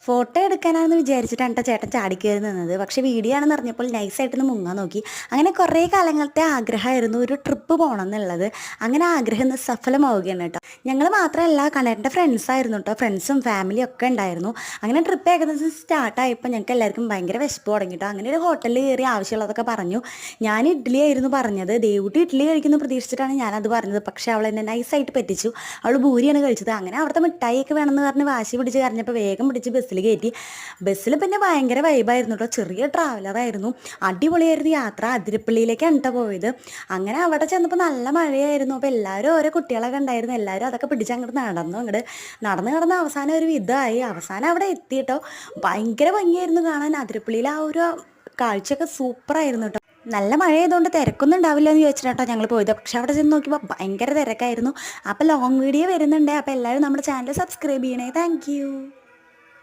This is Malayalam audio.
ഫോട്ടോ എടുക്കാനാണെന്ന് വിചാരിച്ചിട്ടാണ് കേട്ടോ ചേട്ടൻ ചാടിക്കയറി നിന്നത്. പക്ഷേ വീഡിയോ ആണെന്ന് അറിഞ്ഞപ്പോൾ നൈസായിട്ടൊന്ന് മുങ്ങാൻ നോക്കി. അങ്ങനെ കുറേ കാലങ്ങളത്തെ ആഗ്രഹമായിരുന്നു ഒരു ട്രിപ്പ് പോകണം എന്നുള്ളത്. അങ്ങനെ ആഗ്രഹം ഇന്ന് സഫലമാവുകയാണ് കേട്ടോ. ഞങ്ങൾ മാത്രമല്ല, കണ്ണേട്ടൻ്റെ ഫ്രണ്ട്സായിരുന്നു കേട്ടോ. ഫ്രണ്ട്സും ഫാമിലിയും ഒക്കെ ഉണ്ടായിരുന്നു. അങ്ങനെ ട്രിപ്പ് ഏകദേശം സ്റ്റാർട്ടായപ്പോൾ ഞങ്ങൾക്ക് എല്ലാവർക്കും ഭയങ്കര വിശപ്പ് തുടങ്ങി കേട്ടോ. അങ്ങനെ ഒരു ഹോട്ടലിൽ കയറി ആവശ്യമുള്ളതൊക്കെ പറഞ്ഞു. ഞാൻ ഇഡ്ഡലി ആയിരുന്നു പറഞ്ഞത്. ദേവുട്ടി ഇഡ്ഡലി കഴിക്കുന്നു പ്രതീക്ഷിച്ചിട്ടാണ് ഞാനത് പറഞ്ഞത്. പക്ഷേ അവൾ എന്നെ നൈസായിട്ട് പറ്റിച്ചു. അവൾ ഭൂരിയാണ് കഴിച്ചത്. അങ്ങനെ അവിടുത്തെ മിഠായിയൊക്കെ വേണമെന്ന് പറഞ്ഞ് വാശി പിടിച്ച് കരഞ്ഞപ്പോൾ വേഗം പിടിച്ച് ബസ്സിൽ കയറ്റി. ബസ്സിൽ പിന്നെ ഭയങ്കര വൈബായിരുന്നു കേട്ടോ. ചെറിയ ട്രാവലറായിരുന്നു, അടിപൊളിയായിരുന്നു യാത്ര. അതിരപ്പള്ളിയിലേക്കാണ് കേട്ടോ പോയത്. അങ്ങനെ അവിടെ ചെന്നപ്പോൾ നല്ല മഴയായിരുന്നു. അപ്പോൾ എല്ലാവരും ഓരോ കുട്ടികളൊക്കെ ഉണ്ടായിരുന്നു. എല്ലാവരും അതൊക്കെ പിടിച്ച് അങ്ങോട്ട് നടന്ന് നടന്ന് അവസാനം ഒരു വിധമായി. അവസാനം അവിടെ എത്തി കേട്ടോ. ഭയങ്കര ഭംഗിയായിരുന്നു കാണാൻ. അതിരപ്പള്ളിയിൽ ആ ഒരു കാഴ്ചയൊക്കെ സൂപ്പറായിരുന്നു കേട്ടോ. നല്ല മഴയായതുകൊണ്ട് തിരക്കൊന്നും ഉണ്ടാവില്ല എന്ന് ചോദിച്ചിട്ടോ ഞങ്ങൾ പോയത്. പക്ഷെ അവിടെ ചെന്ന് നോക്കിയപ്പോൾ ഭയങ്കര തിരക്കായിരുന്നു. അപ്പോൾ ലോങ് വീഡിയോ വരുന്നുണ്ട്. അപ്പോൾ എല്ലാവരും നമ്മുടെ ചാനൽ സബ്സ്ക്രൈബ് ചെയ്യണേ. താങ്ക്